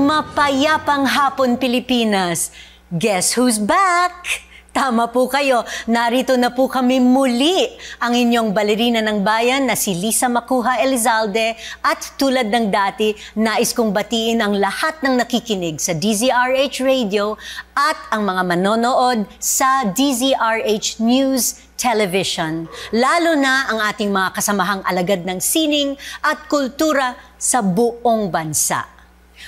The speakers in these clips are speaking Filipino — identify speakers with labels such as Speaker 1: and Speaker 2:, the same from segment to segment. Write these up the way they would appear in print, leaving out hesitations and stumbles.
Speaker 1: Mapayapang hapon, Pilipinas! Guess who's back? Tama po kayo, narito na po kami muli, ang inyong balerina ng bayan na si Lisa Macuja Elizalde, at tulad ng dati, nais kong batiin ang lahat ng nakikinig sa DZRH Radio at ang mga manonood sa DZRH News Television, lalo na ang ating mga kasamahang alagad ng sining at kultura sa buong bansa.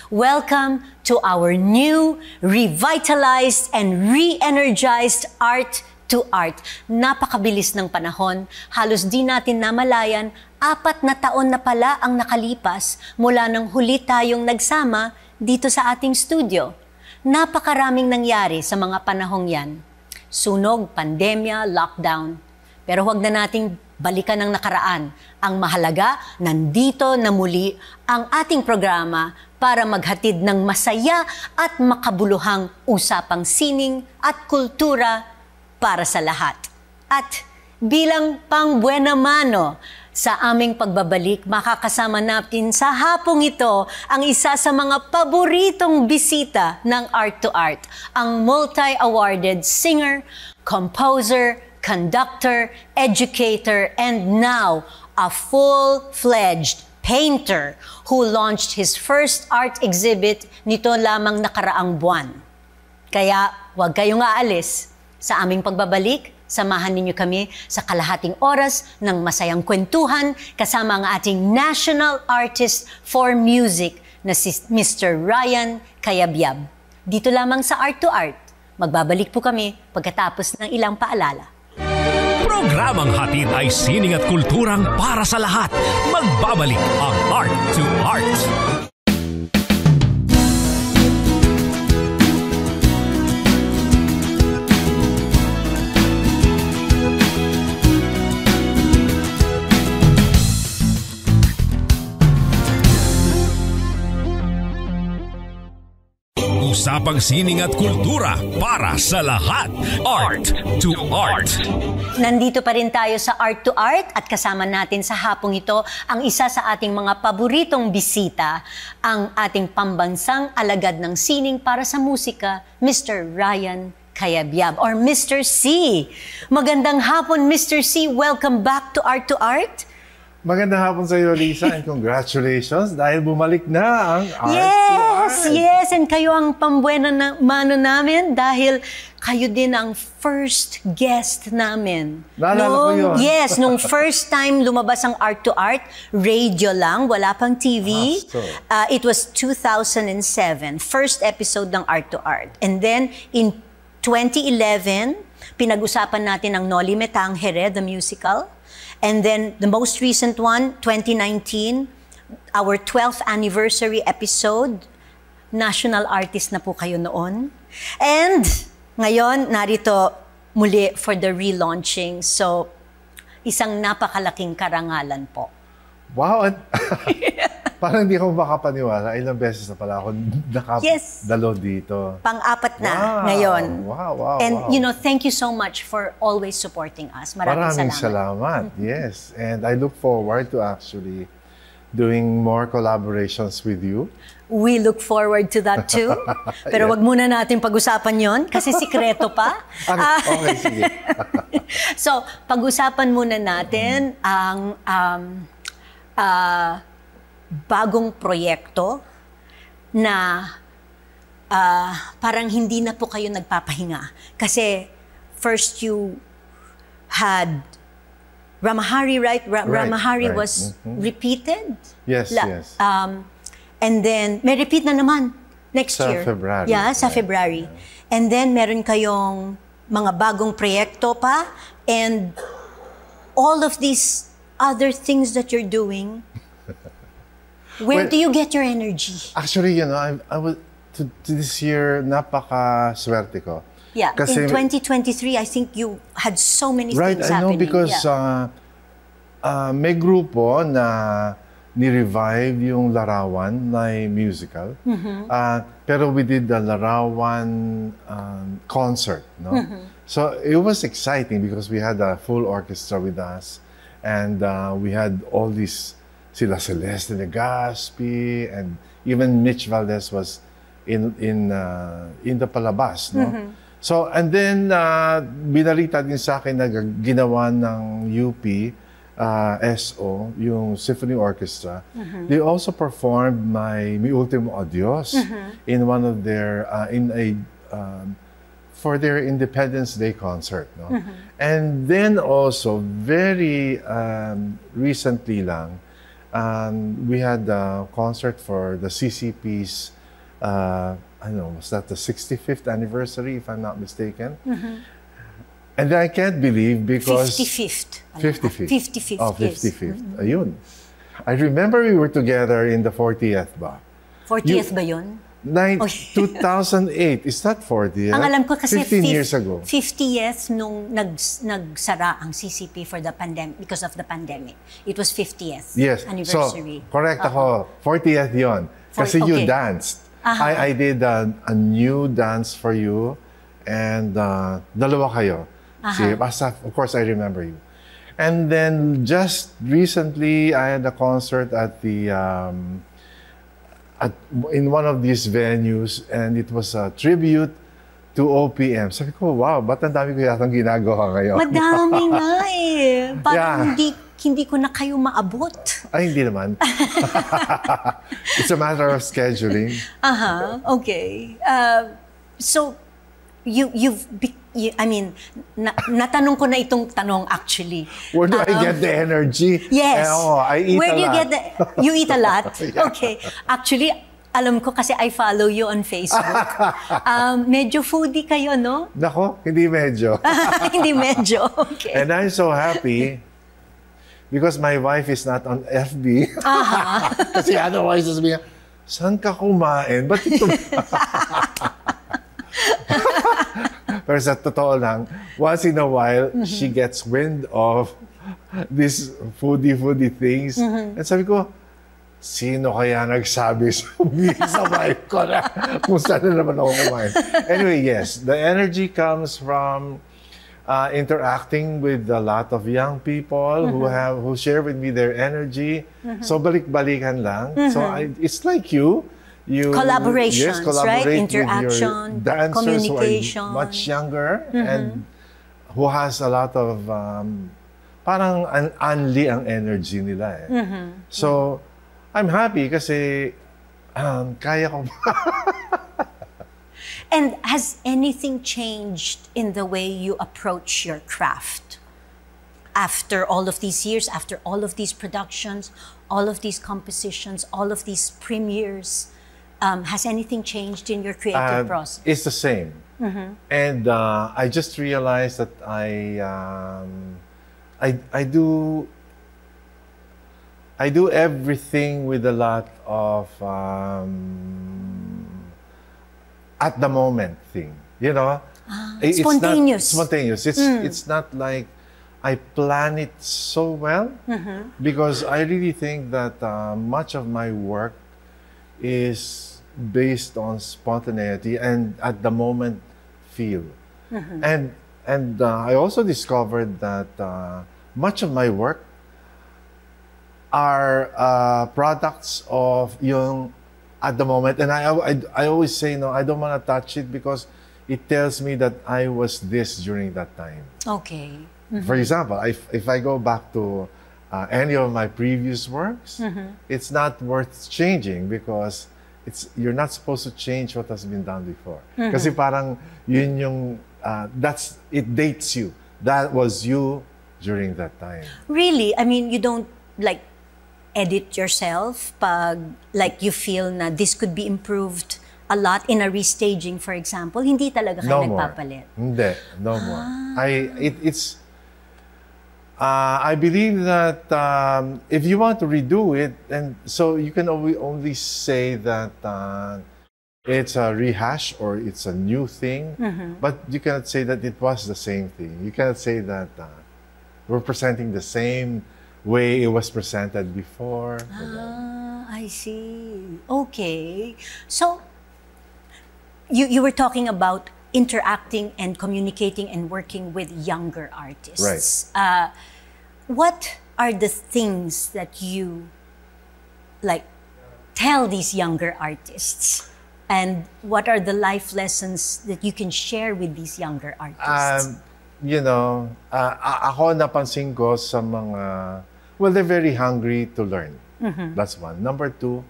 Speaker 1: Welcome to our new, revitalized, and re-energized Art to Art. Napakabilis ng panahon, halos di natin namalayan, 4 na taon na pala ang nakalipas mula nang huli tayong nagsama dito sa ating studio. Napakaraming nangyari sa mga panahong yan. Sunog, pandemya, lockdown. Pero huwag na nating balikan ang nakaraan. Ang mahalaga, nandito na muli ang ating programa para maghatid ng masaya at makabuluhang usapang sining at kultura para sa lahat. At bilang pang-buena mano sa aming pagbabalik, makakasama natin sa hapong ito ang isa sa mga paboritong bisita ng Art to Art, ang multi-awarded singer, composer, conductor, educator, and now a full-fledged painter who launched his first art exhibit nito lamang nakaraang buwan. Kaya huwag kayong aalis. Sa aming pagbabalik, samahan ninyo kami sa kalahating oras ng masayang kwentuhan kasama ang ating National Artist for Music na si Mr. Ryan Cayabyab. Dito lamang sa Art to Art. Magbabalik po kami pagkatapos ng ilang paalala.
Speaker 2: Programang hatid ay sining at kulturang para sa lahat. Magbabalik ang Art to Art. Usapang sining at kultura para sa lahat. Art to Art.
Speaker 1: Nandito pa rin tayo sa Art to Art at kasama natin sa hapong ito ang isa sa ating mga paboritong bisita, ang ating pambansang alagad ng sining para sa musika, Mr. Ryan Cayabyab or Mr. C. Magandang hapon, Mr. C. Welcome back to Art to Art.
Speaker 3: Magandang hapon sa iyo, Lisa, and congratulations dahil bumalik na ang Art to Art.
Speaker 1: Yes, and kayo ang pambuena na mano namin dahil kayo din ang first guest namin.
Speaker 3: Naalala ko yun.
Speaker 1: Yes, nung first time lumabas ang Art to Art, radio lang, wala pang TV. It was 2007, first episode ng Art to Art. And then in 2011, pinag-usapan natin ang Noli Me Tangere, the musical. And then the most recent one, 2019, our 12th anniversary episode. National artist na po kayo noon. And ngayon, narito muli for the relaunching. So, isang napakalaking karangalan po.
Speaker 3: Wow! Parang hindi ako makapaniwala. Ilang beses na pala ako nakadalo dito.
Speaker 1: Pang-4 na ngayon.
Speaker 3: Wow.
Speaker 1: And you know, thank you so much for always supporting us. Maraming
Speaker 3: salamat. Yes. And I look forward to actually doing more collaborations with you.
Speaker 1: We look forward to that too. Pero wag muna natin pag-usapan yon kasi sikreto pa.
Speaker 3: Okay, sige.
Speaker 1: So, pag-usapan muna natin ang bagong proyekto na parang hindi na po kayo nagpapahinga. Kasi first you had Ramahari, right? Ramahari was repeated?
Speaker 3: Yes, yes.
Speaker 1: And then, may repeat na naman next year.
Speaker 3: Sa February.
Speaker 1: Yeah, sa February. And then, meron kayong mga bagong proyekto pa. And all of these other things that you're doing, where do you get your energy?
Speaker 3: Actually, you know, I was to this year, napaka-swerte ko.
Speaker 1: Yeah, kasi in 2023, I think you had so many things happening. Right, I know
Speaker 3: because may grupo na ni-revive yung Larawan na musical. Pero we did the Larawan concert, no? So it was exciting because we had a full orchestra with us. And we had all these, sila Celeste Legaspi, and even Mitch Valdez was in the palabas, no? So, and then binalita din sa akin na ginawa ng UP SO, yung Symphony Orchestra. They also performed Mi Ultimo Adios in one of their for their Independence Day concert, no? And then also very recently lang, we had a concert for the CCP's I don't know, was that the 65th anniversary, if I'm not mistaken? And I can't believe because...
Speaker 1: 55th.
Speaker 3: 55th.
Speaker 1: 55th,
Speaker 3: Oh,
Speaker 1: yes.
Speaker 3: 55th. Ayun. I remember we were together in the 40th ba?
Speaker 1: 40th ba yun?
Speaker 3: 2008. Is that 40th?
Speaker 1: Ang alam ko kasi
Speaker 3: 15 years ago.
Speaker 1: 50th nung nagsara ang CCP for the pandemic, because of the pandemic. It was 50th anniversary.
Speaker 3: So, correct ako. 40th yon. Kasi you danced. I did a new dance for you, and dalawa kayo. Of course, I remember you. And then just recently, I had a concert at the in one of these venues, and it was a tribute to OPM. Sabi ko, wow, ba't ang dami ko yatang ginagawa ngayon?
Speaker 1: Madami nga eh. Parang hindi ko na kayo maabot.
Speaker 3: Ay, hindi naman. It's a matter of scheduling.
Speaker 1: Okay. So, I mean, natanong ko na itong tanong actually.
Speaker 3: Where do I get the energy?
Speaker 1: Yes.
Speaker 3: I eat
Speaker 1: Where
Speaker 3: a
Speaker 1: do you
Speaker 3: lot.
Speaker 1: get you eat a lot?
Speaker 3: Yeah.
Speaker 1: Okay. Actually, alam ko kasi I follow you on Facebook. Medyo foodie kayo, no?
Speaker 3: Nako, hindi medyo.
Speaker 1: Hindi medyo. Okay.
Speaker 3: And I'm so happy because my wife is not on FB. Kasi otherwise, sasabihin niya, saan ka kumain? Ba't ito? Pero sa totoo lang, once in a while, she gets wind of these foodie things. And sabi ko, sino kaya nagsabi sa wife ko na kung saan na naman ako kumain? Anyway, yes, the energy comes from interacting with a lot of young people who share with me their energy. So balik-balikan lang. So it's like you
Speaker 1: collaborations,
Speaker 3: collaborate
Speaker 1: right? Interaction,
Speaker 3: with your dancers
Speaker 1: communication.
Speaker 3: who are much younger and who has a lot of parang unli ang energy nila eh. So I'm happy kasi kaya ko.
Speaker 1: And has anything changed in the way you approach your craft? After all of these years, after all of these productions, all of these compositions, all of these premieres, has anything changed in your creative process?
Speaker 3: It's the same. And I just realized that I do everything with a lot of at the moment thing, you know. It's
Speaker 1: spontaneous.
Speaker 3: Not spontaneous. It's not like I plan it so well because I really think that much of my work is based on spontaneity and at the moment feel. And I also discovered that much of my work are products of yung at the moment, and I always say no, I don't want to touch it because it tells me that I was this during that time.
Speaker 1: Okay.
Speaker 3: For example, if I go back to any of my previous works, it's not worth changing because you're not supposed to change what has been done before. Kasi parang yun yung it dates you. That was you during that time. Really?
Speaker 1: I mean, you don't like edit yourself pag like you feel na this could be improved a lot in a restaging, for example? Hindi talaga kayo nagpapalit?
Speaker 3: Hindi, no more. I believe that if you want to redo it, and so you can only say that it's a rehash or it's a new thing, but you cannot say that it was the same thing. You cannot say that we're presenting the same way it was presented before.
Speaker 1: I see. Okay. So, you were talking about interacting and communicating and working with younger artists.
Speaker 3: Right.
Speaker 1: What are the things that you like tell these younger artists? And what are the life lessons that you can share with these younger artists?
Speaker 3: Ako napansin ko sa mga, well, they're very hungry to learn. That's one. Number two,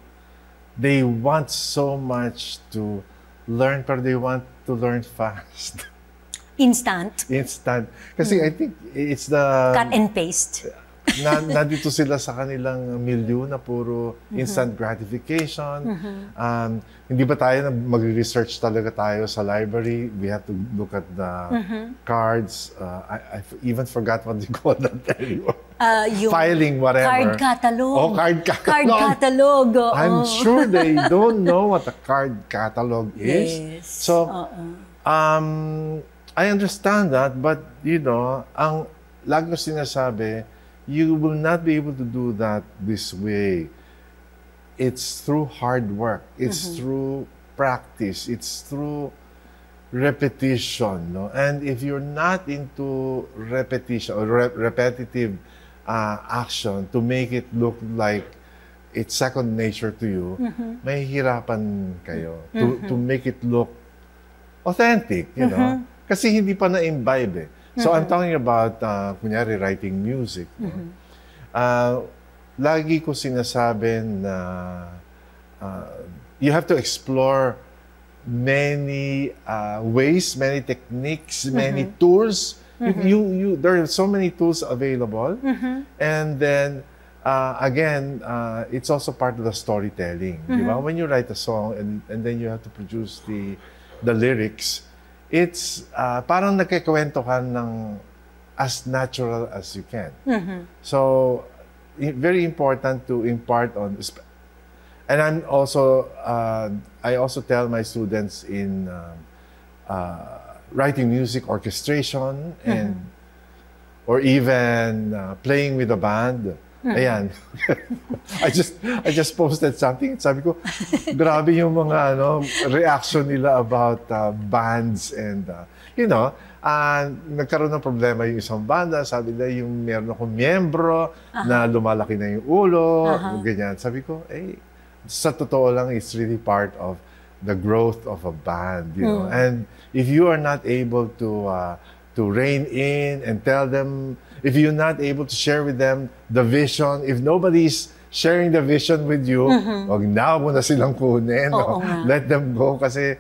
Speaker 3: they want so much to learn, but they want to learn fast.
Speaker 1: Instant.
Speaker 3: Kasi I think it's the...
Speaker 1: Cut and paste.
Speaker 3: Nandito sila sa kanilang milieu na puro instant gratification. Hindi ba tayo mag-research talaga tayo sa library? We have to look at the cards. I even forgot what they call that anymore. Filing, whatever.
Speaker 1: Card catalog.
Speaker 3: Oh, card catalog.
Speaker 1: Card catalog.
Speaker 3: I'm sure they don't know what a card catalog is.
Speaker 1: Yes.
Speaker 3: So, I understand that, but ang lagi ko sinasabi, you will not be able to do that this way. It's through hard work. It's through practice. It's through repetition. No? And if you're not into repetition or repetitive action to make it look like it's second nature to you, mahihirapan kayo to make it look authentic, Kasi hindi pa na-imbibe eh. So I'm talking about, kunyari, writing music. Lagi ko sinasabi na you have to explore many ways, many techniques, many tools. There are so many tools available. And then, again, it's also part of the storytelling. Diba? When you write a song and then you have to produce the lyrics, it's parang nagkikwento ka ng as natural as you can. So, very important to impart on. And I'm also, I also tell my students in writing music, orchestration, and or even playing with a band. Ayan. I just posted something. Sabi ko, grabe yung mga reaction nila about bands and nagkaroon ng problema yung isang banda. Sabi nila yung meron akong miyembro na lumalaki na yung ulo, ganyan. Sabi ko, sa totoo lang, it's really part of the growth of a band, And if you are not able to rein in and tell them, if you're not able to share with them the vision, if nobody's sharing the vision with you, wag na mo na silang kunin. Let them go kasi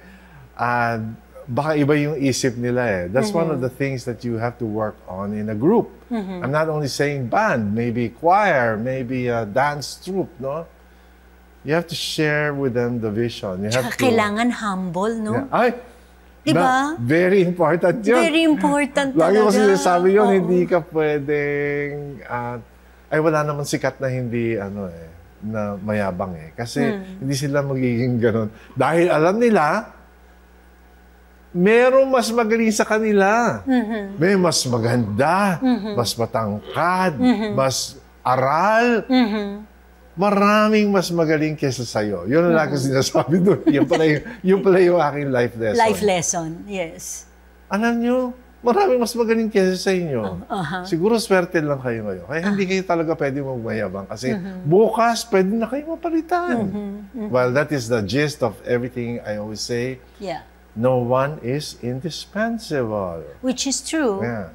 Speaker 3: baka iba yung isip nila eh. That's one of the things that you have to work on in a group. I'm not only saying band, maybe choir, maybe a dance troupe, no? You have to share with them the vision. You have to,
Speaker 1: kailangan humble, no?
Speaker 3: Yeah.
Speaker 1: Diba?
Speaker 3: Very important yun.
Speaker 1: Very important talaga.
Speaker 3: Lagi ko sinasabi yun, hindi ka pwedeng, wala naman sikat na hindi, na mayabang eh. Kasi hindi sila magiging ganun. Dahil alam nila, merong mas magaling sa kanila. May mas maganda, mas matangkad, mas aral. Maraming mas magaling kesa sa'yo. Yun ang lagi sinasabi doon. Yun pala yung aking life lesson.
Speaker 1: Life lesson, yes.
Speaker 3: Alam nyo, maraming mas magaling kesa sa inyo. Siguro swerte lang kayo ngayon. Kaya hindi kayo talaga pwede magmayabang. Kasi bukas, pwede na kayo mapalitan. Well, that is the gist of everything I always say.
Speaker 1: Yeah.
Speaker 3: No one is indispensable.
Speaker 1: Which is true.
Speaker 3: Yeah.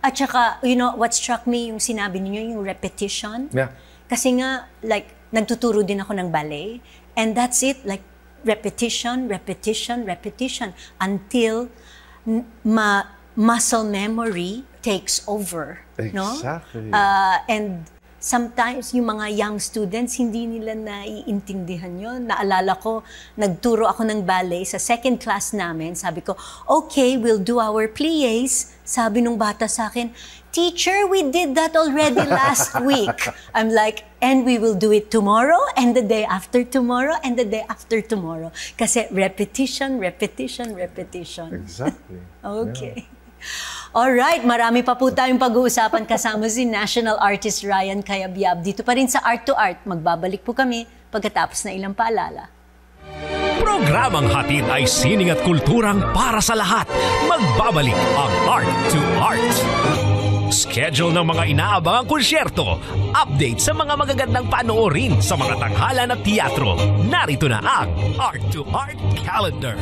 Speaker 1: At saka, what struck me yung sinabi niyo, yung repetition.
Speaker 3: Yeah.
Speaker 1: Kasi nga, like, nagtuturo din ako ng ballet. And that's it, like, repetition, repetition, repetition. Until muscle memory takes over.
Speaker 3: Exactly.
Speaker 1: No? And sometimes, yung mga young students, hindi nila naiintindihan yun. Naalala ko, nagturo ako ng ballet sa second class namin. Sabi ko, okay, we'll do our pliés. Sabi nung bata sa akin, teacher, we did that already last week. I'm like, and we will do it tomorrow, and the day after tomorrow, and the day after tomorrow. Kasi repetition, repetition, repetition.
Speaker 3: Exactly.
Speaker 1: Okay. Yeah. Alright, marami pa po tayong pag-uusapan kasama si National Artist Ryan Cayabyab. Dito pa rin sa Art to Art. Magbabalik po kami pagkatapos na ilang paalala.
Speaker 2: Programang hatid ay sining at kulturang para sa lahat. Magbabalik ang Art to Art. schedule ng mga inaabangang konsyerto, update sa mga magagandang panoorin sa mga tanghalan at teatro. Narito na ang Art to Art Calendar.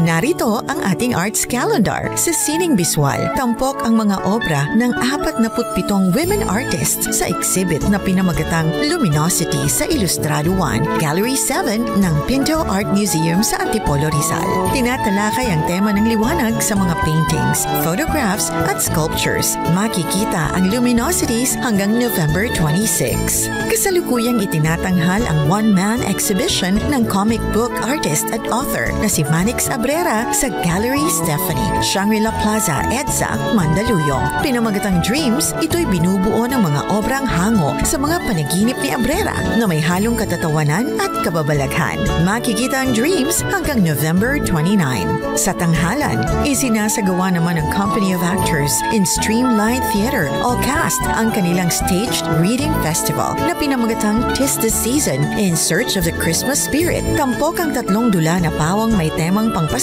Speaker 4: Narito ang ating arts calendar. Sa sining biswal, tampok ang mga obra ng 47 women artists sa exhibit na pinamagatang Luminosity sa Ilustrado 1, Gallery 7 ng Pinto Art Museum sa Antipolo, Rizal. Tinatalakay ang tema ng liwanag sa mga paintings, photographs at sculptures. Makikita ang luminosities hanggang November 26. Kasalukuyang itinatanghal ang one-man exhibition ng comic book artist at author na si Manix Abrera sa Gallery Stephanie, Shangri-La Plaza, EDSA, Mandaluyong. Pinamagatang Dreams, ito'y binubuo ng mga obrang hango sa mga panaginip ni Abrera na may halong katatawanan at kababalaghan. Makikita ang Dreams hanggang November 29. Sa tanghalan, isinasagawa naman ng Company of Actors in Streamline Theater, all cast ang kanilang staged reading festival na pinamagatang 'Tis the Season in Search of the Christmas Spirit. Tampok ang 3 dula na pawang may temang pangpasko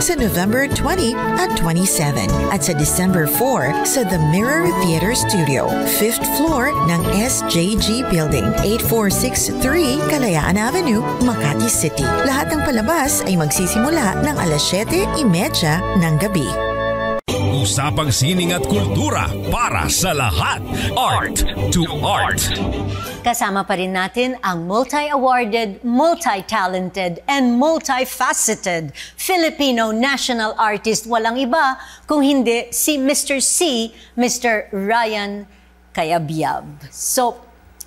Speaker 4: sa November 20 at 27 at sa December 4 sa The Mirror Theater Studio, 5th floor ng SJG Building, 8463 Kalayaan Avenue, Makati City. Lahat ng palabas ay magsisimula ng alas 7:30 ng gabi.
Speaker 2: Usapang sining at kultura para sa lahat. Art to Art.
Speaker 1: Kasama pa rin natin ang multi-awarded, multi-talented, and multifaceted Filipino national artist. Walang iba kung hindi si Mr. C, Mr. Ryan Cayabyab. So,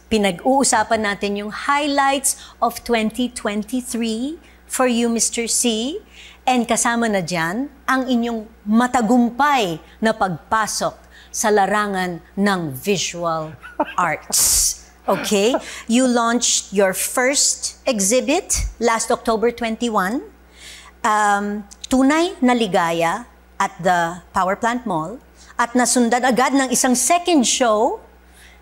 Speaker 1: pinag-uusapan natin yung highlights of 2023 for you, Mr. C. And kasama na dyan ang inyong matagumpay na pagpasok sa larangan ng visual arts. Okay? You launched your first exhibit last October 21, Tunay na Ligaya at the Power Plant Mall, at nasundan agad ng isang second show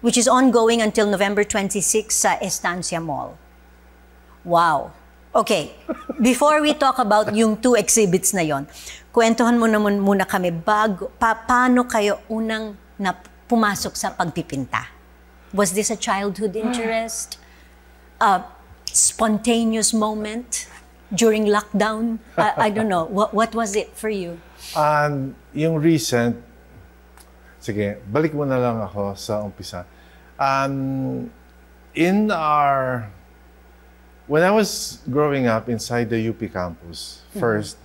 Speaker 1: which is ongoing until November 26 sa Estancia Mall. Wow! Okay, before we talk about yung 2 exhibits na yon, kwentuhan mo naman muna kami paano kayo unang pumasok sa pagpipinta? Was this a childhood interest? A spontaneous moment during lockdown? I don't know. What was it for you?
Speaker 3: Yung recent, sige, balik mo na lang ako sa umpisa. When I was growing up inside the UP campus, first,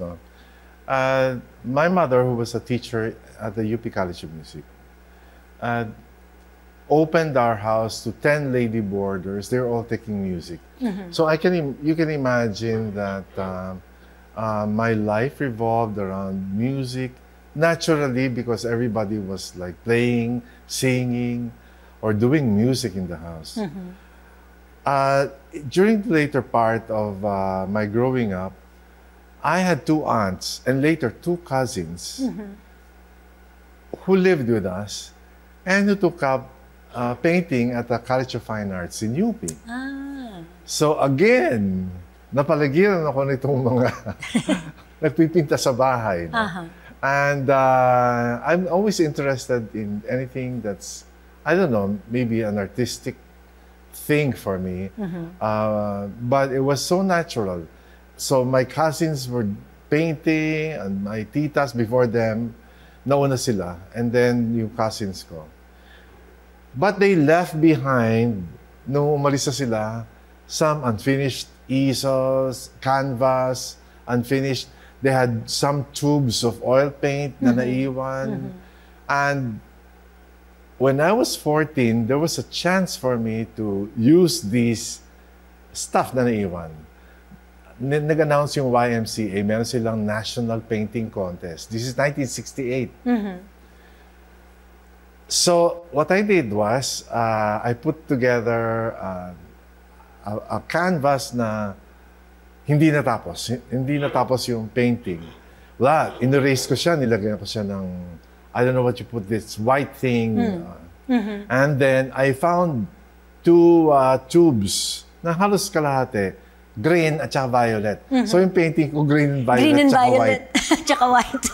Speaker 3: my mother, who was a teacher at the UP College of Music, opened our house to 10 lady boarders. They're all taking music. So you can imagine that my life revolved around music, naturally, because everybody was like playing, singing, or doing music in the house. During the later part of my growing up, I had 2 aunts and later 2 cousins who lived with us and who took up painting at the College of Fine Arts in UP. So again, napaligiran ako nitong mga nagpipinta sa bahay. No? And I'm always interested in anything that's, I don't know, maybe an artistic thing for me, but it was so natural. So my cousins were painting, and my titas before them, nauna sila, and then yung cousins ko. But they left behind, nung umalis na sila, some unfinished easels, canvas, unfinished. They had some tubes of oil paint na naiwan. And when I was 14, there was a chance for me to use these stuff na naiwan. Nag-announce yung YMCA, meron silang National Painting Contest. This is 1968. So what I did was, I put together a canvas na hindi natapos. Hindi natapos yung painting. Wala, in-erase ko siya, nilagyan ko siya ng, I don't know what you put this white thing. And then I found 2 tubes na halos kalahati, green at saka violet. So yung painting ko, green and violet,
Speaker 1: Green and
Speaker 3: tsaka
Speaker 1: violet,
Speaker 3: white.
Speaker 1: tsaka white.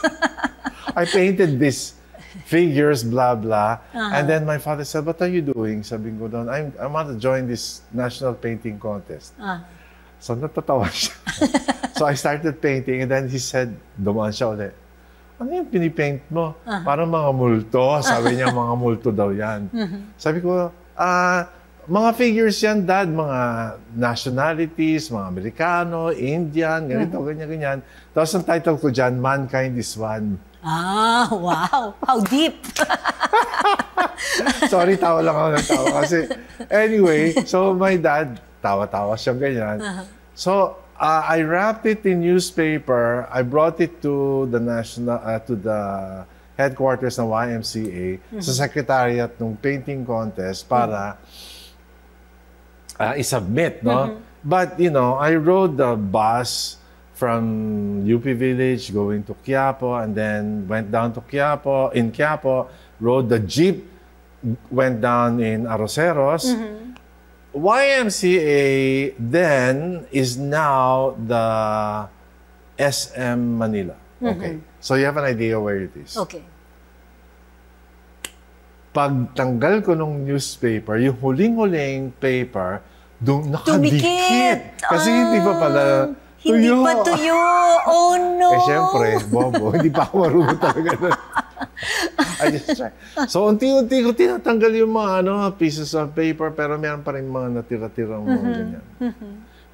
Speaker 3: I painted these figures, blah, blah. And then my father said, what are you doing? Sabi ko doon, I want to join this national painting contest. So natatawa siya. So I started painting and then he said, dumaan siya ulit. Ano yung pinipaint mo? Parang mga multo. Sabi niya, mga multo daw yan. Sabi ko, mga figures yan, Dad. Mga nationalities, mga Amerikano, Indian, ganito, ganyan. Tapos ang title ko dyan, Mankind is One.
Speaker 1: Ah, wow. How deep.
Speaker 3: Sorry, tawa lang ako ng tawa. Kasi, anyway, so my dad, tawa-tawa siya ganyan. So, I wrapped it in newspaper. I brought it to the headquarters ng YMCA, sa secretariat ng painting contest para i-submit, no? But, you know, I rode the bus from UP Village going to Quiapo and then went down to Quiapo, rode the jeep, went down in Arroceros. YMCA then is now the SM Manila. Okay. So you have an idea where it is.
Speaker 1: Okay.
Speaker 3: Pagtanggal ko ng newspaper, yung huling-huling paper, doon nakadikit.
Speaker 1: Tumikit.
Speaker 3: Kasi hindi pa pala
Speaker 1: Hindi
Speaker 3: tuyo.
Speaker 1: pa tuyo. Oh, no.
Speaker 3: Eh, syempre, bobo, hindi pa ako marunong talaga nun. I just try. So, unti-unti ko tinatanggal yung mga pieces of paper, pero meron pa rin mga natira-tirang mga ganyan.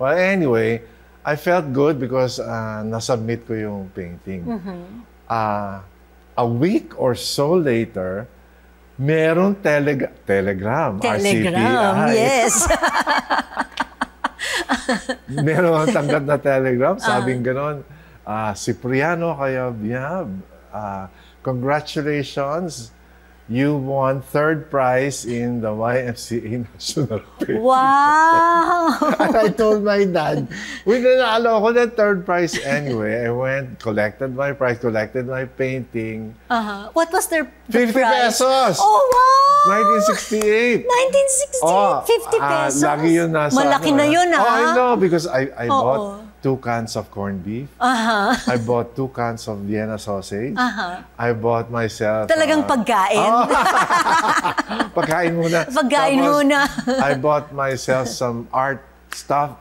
Speaker 3: Well, anyway, I felt good because nasubmit ko yung painting. A week or so later, meron telegram. RCPI.
Speaker 1: Yes.
Speaker 3: Meron tanggap na telegram, sabing ganon, Cipriano Cayabyab, congratulations, you won 3rd prize in the YMCA National Painting.
Speaker 1: Wow!
Speaker 3: And I told my dad, nanalo ako ng 3rd prize anyway. I went, collected my prize, collected my painting.
Speaker 1: What was the
Speaker 3: 50
Speaker 1: prize?
Speaker 3: pesos!
Speaker 1: Oh, wow!
Speaker 3: 1968.
Speaker 1: 1968, 50 pesos.
Speaker 3: Lagi yun nasa
Speaker 1: Malaki na yun,
Speaker 3: Oh, I know, because I
Speaker 1: Oo.
Speaker 3: bought 2 cans of corned beef. I bought 2 cans of Vienna sausage. I bought myself...
Speaker 1: Talagang pagkain.
Speaker 3: Pagkain muna.
Speaker 1: Pagkain
Speaker 3: Tapos,
Speaker 1: muna.
Speaker 3: I bought myself some art stuff,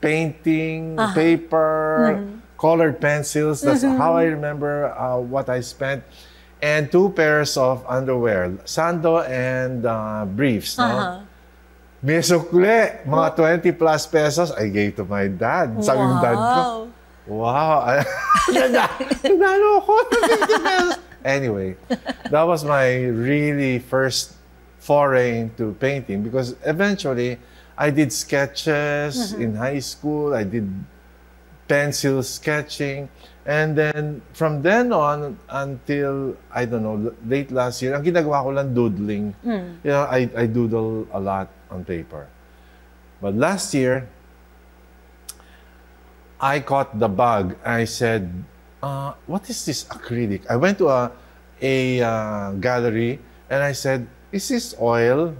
Speaker 3: painting, paper, colored pencils. That's how I remember what I spent. And 2 pairs of underwear, sando and briefs. No? May sukle, mga 20 plus pesos, I gave to my dad. Sabi ng dad ko, wow, nanalo ako ng 50 pesos. Anyway, that was my really first foray into painting because eventually I did sketches in high school, I did pencil sketching, and then from then on until, I don't know, late last year, ang ginagawa ko lang doodling. You know, I doodle a lot on paper. But last year, I caught the bug. I said, what is this acrylic? I went to a gallery and I said, is this oil?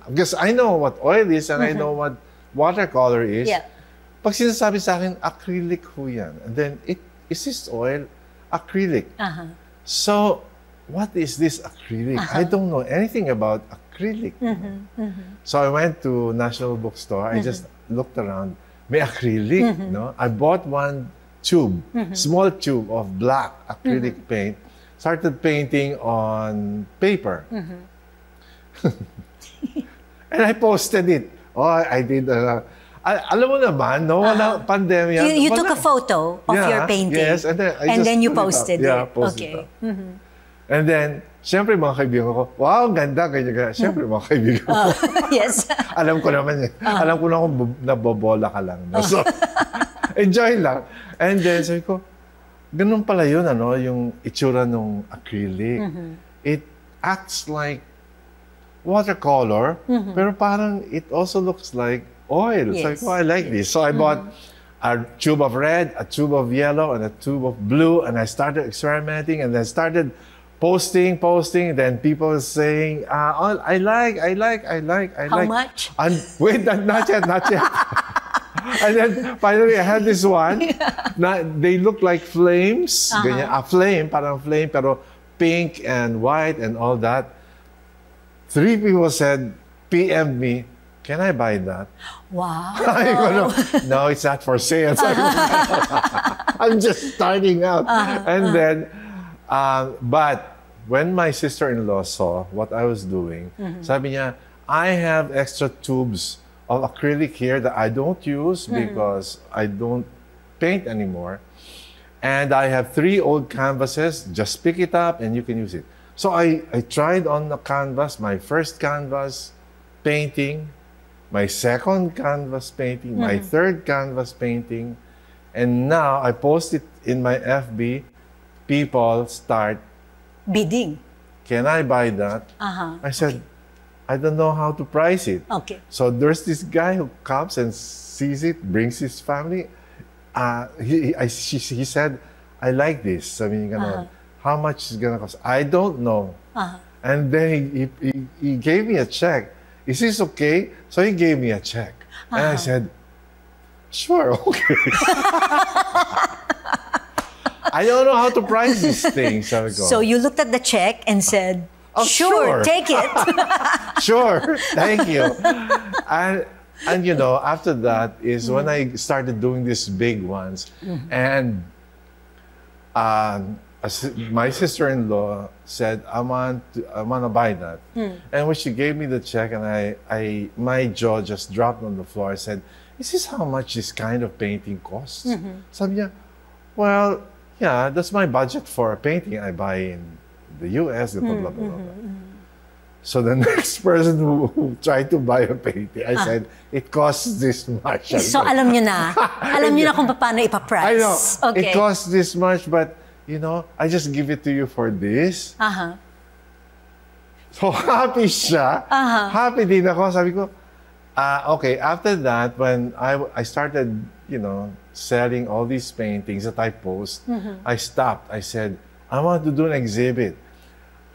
Speaker 3: Because I know what oil is and I know what watercolor is.
Speaker 1: Yeah.
Speaker 3: Pag sinasabi sa akin, acrylic ho yan. And then, is this oil? Acrylic. So, what is this acrylic? I don't know anything about acrylic. So I went to National Bookstore. I just looked around. May acrylic, no? I bought one tube, small tube of black acrylic paint. Started painting on paper. And I posted it. Oh, I did. Alam mo naman, no? Wala pandemya.
Speaker 1: You took a photo of your painting.
Speaker 3: Yes, and then
Speaker 1: you posted it.
Speaker 3: Yeah, posted it. And then, siyempre mga kaibigan ko, wow, ganda, ganyan. Siyempre mga kaibigan ko.
Speaker 1: Yes.
Speaker 3: Alam ko naman, alam ko na kung nabobola ka lang. No? So, enjoy lang. And then, sabi ko, ganun pala yun, yung itsura ng acrylic. It acts like watercolor, pero parang it also looks like oil.
Speaker 1: Yes.
Speaker 3: So I like this. So I bought a tube of red, a tube of yellow, and a tube of blue, and I started experimenting, and then started posting, then people saying, oh, I like.
Speaker 1: How much?
Speaker 3: And wait, not yet. And then finally, I had this one. They look like flames. Ganyan, a flame, parang flame, pero pink and white and all that. 3 people said, PM me, can I buy that?
Speaker 1: Wow.
Speaker 3: I go, no, it's not for sale. I'm just starting out. And then, but when my sister-in-law saw what I was doing, sabi niya, I have extra tubes of acrylic here that I don't use because I don't paint anymore. And I have 3 old canvases, just pick it up and you can use it. So I tried on the canvas, my first canvas painting, my second canvas painting, my third canvas painting, and now I post it in my FB. People start
Speaker 1: bidding.
Speaker 3: Can I buy that? I said, I don't know how to price it.
Speaker 1: Okay.
Speaker 3: So there's this guy who comes and sees it, brings his family. He said, I like this. I mean, how much is it gonna cost? I don't know. And then he gave me a check. Is this okay? So he gave me a check. And I said, sure, okay. I don't know how to price these things.
Speaker 1: So you looked at the check and said,
Speaker 3: oh,
Speaker 1: sure, take it.
Speaker 3: Sure, thank you. And you know, after that is when I started doing these big ones. And my sister-in-law said, I want to buy that. And when she gave me the check, and my jaw just dropped on the floor. I said, is this how much this kind of painting costs? Sabi niya, well, yeah, that's my budget for a painting I buy in the US, blah, blah, blah, blah. So the next person who tried to buy a painting, I said, it costs this much.
Speaker 1: So alam niyo na. Alam niyo na kung paano ipaprice.
Speaker 3: I know.
Speaker 1: Okay.
Speaker 3: It costs this much, but you know, I just give it to you for this. So happy siya. Happy din ako. Sabi ko, okay, after that, when I started, you know, selling all these paintings that I post, I stopped. I said, I want to do an exhibit.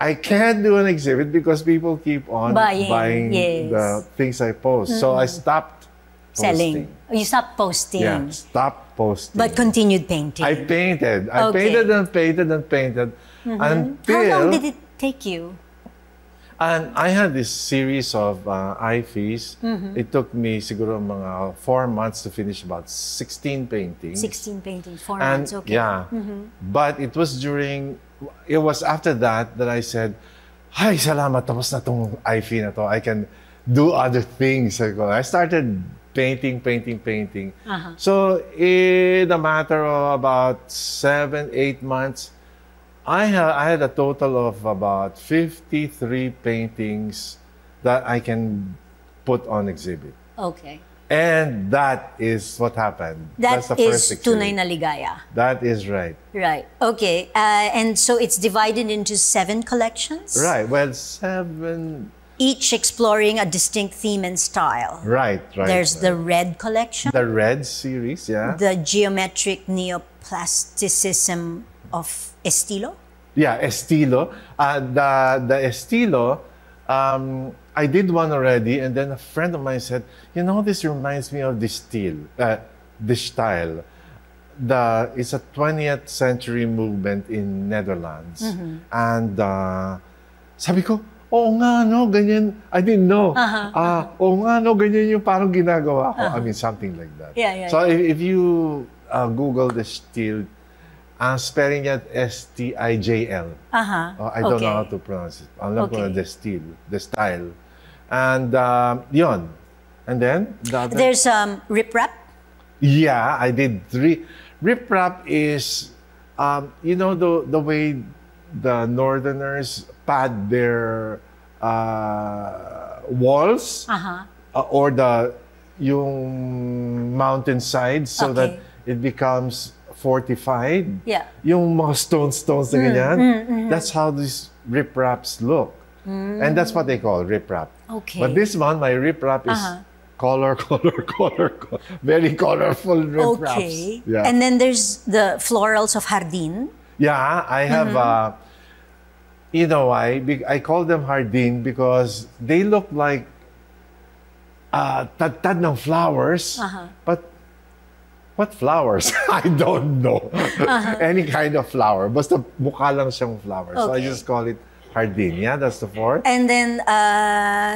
Speaker 3: I can't do an exhibit because people keep on buying the things I post. So I stopped
Speaker 1: selling.
Speaker 3: posting.
Speaker 1: You stopped posting.
Speaker 3: Yeah, stopped posting.
Speaker 1: But continued painting.
Speaker 3: I painted. I painted and painted and painted until...
Speaker 1: How long did it take you?
Speaker 3: And I had this series of IFEs. It took me siguro mga 4 months to finish about 16 paintings.
Speaker 1: 16 paintings, 4 months, okay.
Speaker 3: Yeah. But it was after that I said, ay, salamat, tapos na tong IFE na to. I can do other things. I started painting. So in a matter of about 7-8 months, I had a total of about 53 paintings that I can put on exhibit.
Speaker 1: Okay.
Speaker 3: And that is what happened.
Speaker 1: That's the first exhibit. Tunay na ligaya.
Speaker 3: That is right.
Speaker 1: Right. Okay. And so it's divided into 7 collections?
Speaker 3: Right. Well, 7...
Speaker 1: Each exploring a distinct theme and style.
Speaker 3: Right.
Speaker 1: There's the Red collection.
Speaker 3: The Red series, yeah.
Speaker 1: The Geometric Neoplasticism of Estilo?
Speaker 3: Yeah, Estilo. The Estilo, I did one already, and then a friend of mine said, you know, this reminds me of this style. It's a 20th century movement in Netherlands. And sabi ko, oo nga, no, ganyan. I didn't know. Oo nga, no, ganyan yung parang ginagawa ko. I mean, something like that.
Speaker 1: Yeah.
Speaker 3: So if you Google the style, spelling it S-T-I-J-L. I don't know how to pronounce it. Alam ko na the style. And yon. And then?
Speaker 1: There's riprap?
Speaker 3: Yeah, I did 3. Riprap is, you know, the way the Northerners pad their walls or yung mountainsides so that it becomes fortified.
Speaker 1: Yeah.
Speaker 3: Yung mga stones na ganyan. That's how these ripraps look. And that's what they call riprap.
Speaker 1: Okay.
Speaker 3: But this one, my riprap is color. Very colorful ripraps.
Speaker 1: Okay.
Speaker 3: Yeah.
Speaker 1: And then there's the florals of Jardin.
Speaker 3: Yeah, I have, you know why? I call them Jardin because they look like tad ng flowers, but what flowers? I don't know. Any kind of flower. Basta mukha lang siyang flower. So I just call it Hardenia. That's the fourth.
Speaker 1: And then,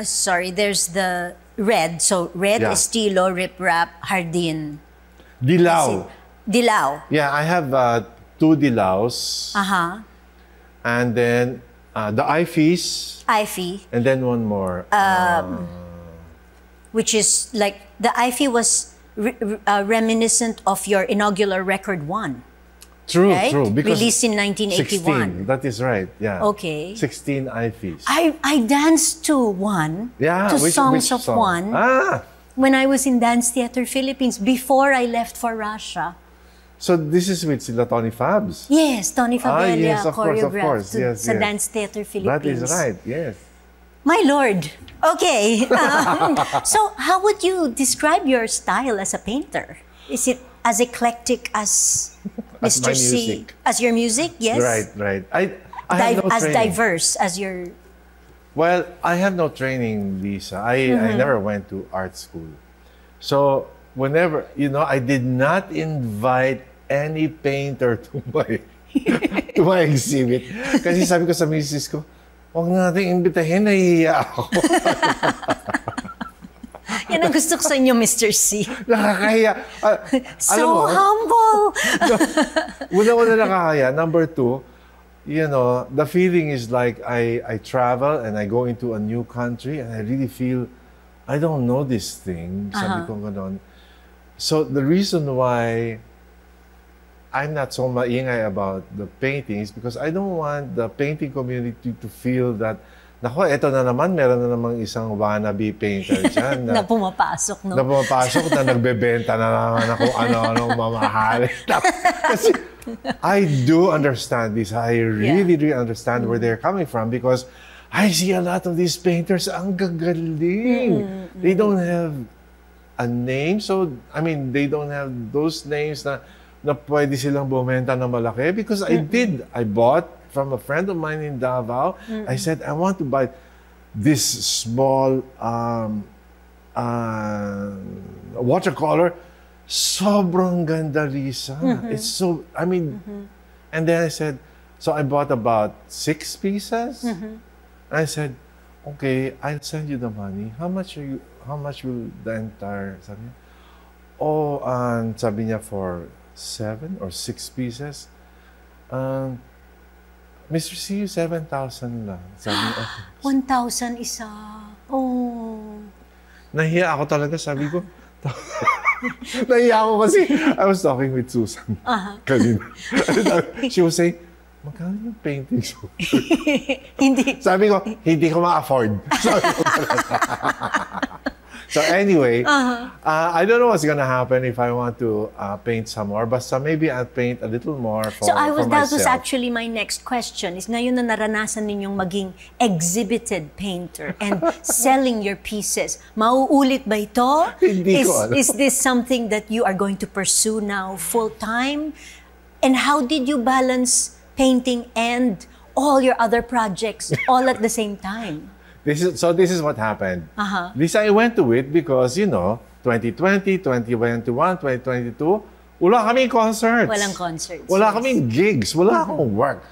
Speaker 1: sorry, there's the red. So red, estilo, rip-rap, hardin.
Speaker 3: Dilaw.
Speaker 1: Dilaw.
Speaker 3: Yeah, I have 2 dilaws. And then the IFEs.
Speaker 1: IFE.
Speaker 3: And then one more.
Speaker 1: Which is like, the IFE was reminiscent of your inaugural record 1.
Speaker 3: True,
Speaker 1: right?
Speaker 3: true. Because
Speaker 1: released in 1981.
Speaker 3: 16, that is right, yeah.
Speaker 1: Okay.
Speaker 3: 16 IFEs.
Speaker 1: I danced to one, to
Speaker 3: which
Speaker 1: Songs of
Speaker 3: song?
Speaker 1: One, when I was in Dance Theater Philippines, before I left for Russia.
Speaker 3: So this is with sila Tony Fabs?
Speaker 1: Yes, Tony Fabella
Speaker 3: yes, of
Speaker 1: choreographed
Speaker 3: course. Yes,
Speaker 1: sa Dance Theater Philippines.
Speaker 3: That is right, yes.
Speaker 1: My Lord. Okay. So how would you describe your style as a painter? Is it as eclectic as
Speaker 3: As
Speaker 1: Mr.
Speaker 3: my
Speaker 1: C?
Speaker 3: music.
Speaker 1: As your music? Yes.
Speaker 3: Right. I have no
Speaker 1: as
Speaker 3: training.
Speaker 1: diverse as your...
Speaker 3: Well, I have no training, Lisa. I never went to art school. So whenever, I did not invite any painter to my exhibit. Kasi sabi ko sa misis ko, huwag na natin imbitahin, nahihiya ako.
Speaker 1: Yan ang gusto ko sa inyo, Mr. C.
Speaker 3: Nakakahiya.
Speaker 1: So humble!
Speaker 3: Una-una nakakahiya. Number 2, the feeling is like I travel and I go into a new country and I really feel I don't know this thing. Sabi ko ganon. So the reason why I'm not so maingay about the painting is because I don't want the painting community to feel that, nako, eto na naman, meron na namang isang wannabe painter dyan.
Speaker 1: Na pumapasok, no?
Speaker 3: Na pumapasok, na nagbebenta na naman na kung ano-ano mamahal. Kasi I do understand this. I really understand where they're coming from because I see a lot of these painters, ang gagaling. They don't have a name. So, I mean, they don't have those names na pwede silang bumenta na malaki because I did. I bought from a friend of mine in Davao. I said, I want to buy this small watercolor. Sobrang ganda, Lisa. It's so, I mean, and then I said, so I bought about 6 pieces. And I said, okay, I'll send you the money. How much will the entire, sabi niya? Oh, sabi niya for 7 or 6 pieces. Mr. C, 7,000 lang. Sabi niya, okay.
Speaker 1: 1,000 isa. Oh.
Speaker 3: Nahiya ako talaga, sabi ko. Nahiya ako kasi I was talking with Susan kanina. She was saying, magkano yung paintings mo?
Speaker 1: Hindi.
Speaker 3: Sabi ko, hindi ko ma-afford. Sabi ko So anyway, I don't know what's gonna happen if I want to paint some more, but maybe I'll paint a little more for myself.
Speaker 1: That was actually my next question. Is ngayon na naranasan ninyong maging exhibited painter and selling your pieces, mauulit ba ito?
Speaker 3: Hindi ko alam.
Speaker 1: Is this something that you are going to pursue now full-time? And how did you balance painting and all your other projects all at the same time?
Speaker 3: This is what happened. This I went to it because, 2020, 2021, 2022, wala kaming concerts.
Speaker 1: Walang concerts.
Speaker 3: Wala kaming gigs. Wala akong work.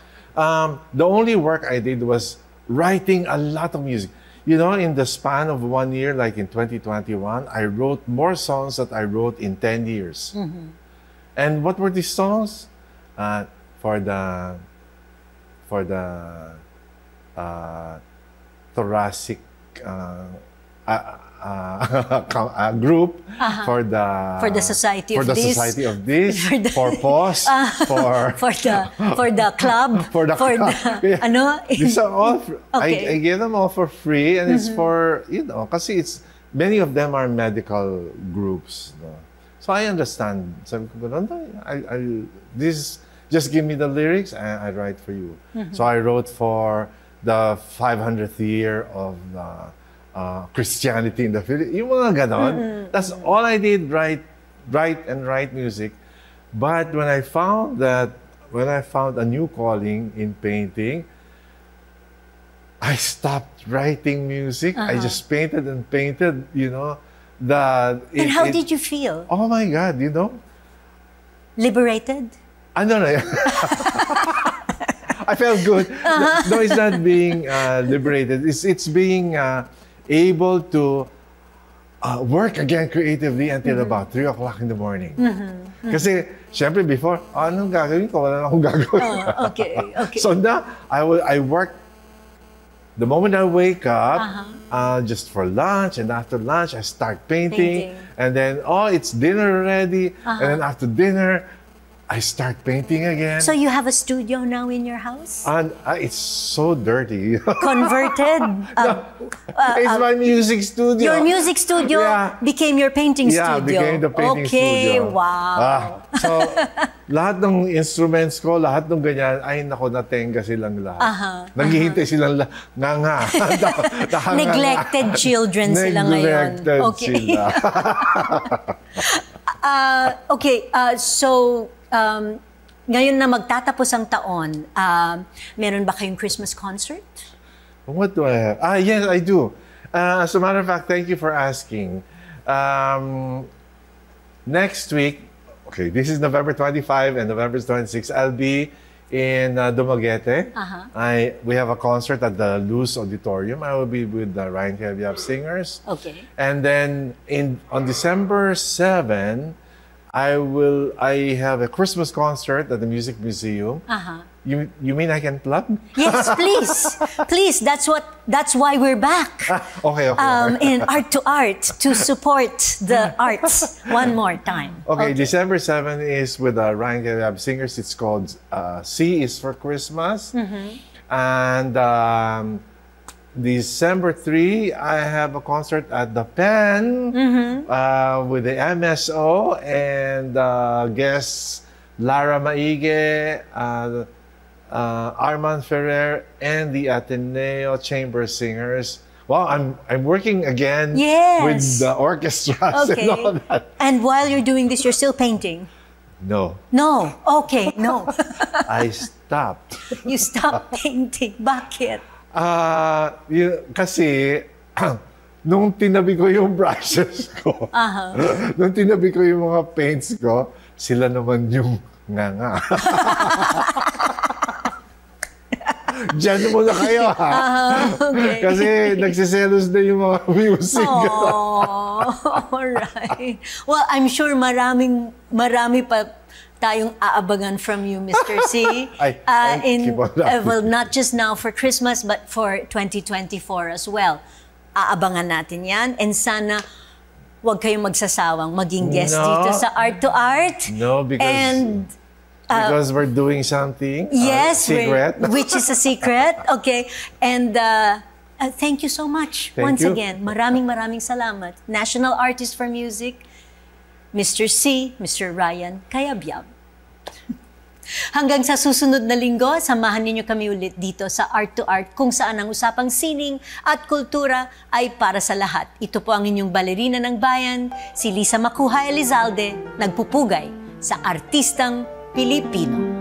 Speaker 3: The only work I did was writing a lot of music. In the span of 1 year, like in 2021, I wrote more songs that I wrote in 10 years. And what were these songs? For the thoracic group, for the
Speaker 1: society
Speaker 3: for
Speaker 1: of
Speaker 3: the
Speaker 1: this,
Speaker 3: society of this, for POS, for
Speaker 1: the club,
Speaker 3: These are all.
Speaker 1: Okay.
Speaker 3: I gave them all for free, and it's for kasi it's many of them are medical groups. No? So I understand. Sabi ko, this just give me the lyrics, and I write for you. So I wrote for the 500th year of Christianity in the Philippines. Yung mga ganon. That's all I did, write music. But when I found a new calling in painting, I stopped writing music. I just painted and painted,
Speaker 1: And how did you feel?
Speaker 3: Oh my God,
Speaker 1: Liberated?
Speaker 3: No. I felt good. No, it's not being liberated. It's being able to work again creatively until about 3 o'clock in the morning. Kasi, syempre before, anong gagawin ko? Wala na akong gagawin.
Speaker 1: Okay.
Speaker 3: So now, I work the moment I wake up, just for lunch, and after lunch, I start painting. And then, it's dinner already. And then after dinner, I start painting again.
Speaker 1: So you have a studio now in your house?
Speaker 3: And it's so dirty.
Speaker 1: Converted?
Speaker 3: It's my music studio.
Speaker 1: Your music studio became your painting studio?
Speaker 3: Yeah, became the painting studio.
Speaker 1: Okay, wow.
Speaker 3: So, lahat ng instruments ko, lahat ng ganyan, ay nako, natenga silang lahat. Naghihintay silang nga.
Speaker 1: Neglected children sila ngayon.
Speaker 3: Neglected sila.
Speaker 1: So, ngayon na magtatapos ang taon, meron ba kayong Christmas concert?
Speaker 3: What do I have? Yes, I do. As a matter of fact, thank you for asking. Next week, this is November 25 and November 26, I'll be in Dumaguete. We have a concert at the Luz Auditorium. I will be with the Ryan Cayabyab singers.
Speaker 1: Okay.
Speaker 3: And then on December 7, I have a Christmas concert at the Music Museum. You mean I can plug?
Speaker 1: Yes, please. Please, that's why we're back.
Speaker 3: Okay.
Speaker 1: In Art to Art to support the arts one more time.
Speaker 3: Okay. December 7 is with the Ryan Cayabyab singers. It's called C is for Christmas. And December 3, I have a concert at the Pen with the MSO and guests Lara Maige, Armand Ferrer, and the Ateneo Chamber Singers. Well, I'm working again with the orchestras and all that.
Speaker 1: And while you're doing this, you're still painting?
Speaker 3: No.
Speaker 1: No. Okay, no.
Speaker 3: I stopped.
Speaker 1: You stopped painting. Bakit?
Speaker 3: Kasi, nung tinabi ko yung brushes ko, nung tinabi ko yung mga paints ko, sila naman yung nga. Diyan muna kayo, ha? Kasi nagsiselos na yung mga music.
Speaker 1: Alright. Well, I'm sure marami pa tayong aabangan from you, Mr. C. Well, not just now for Christmas, but for 2024 as well. Aabangan natin yan. And sana huwag kayong magsasawang maging guest dito sa Art to Art.
Speaker 3: No, because we're doing something.
Speaker 1: Yes,
Speaker 3: secret.
Speaker 1: Which is a secret. Okay. And thank you so much once again. Maraming salamat. National Artist for Music, Mr. C, Mr. Ryan Cayabyab. Hanggang sa susunod na linggo, samahan ninyo kami ulit dito sa Art to Art, kung saan ang usapang sining at kultura ay para sa lahat. Ito po ang inyong balerina ng bayan, si Lisa Macuja Elizalde, nagpupugay sa artistang Pilipino.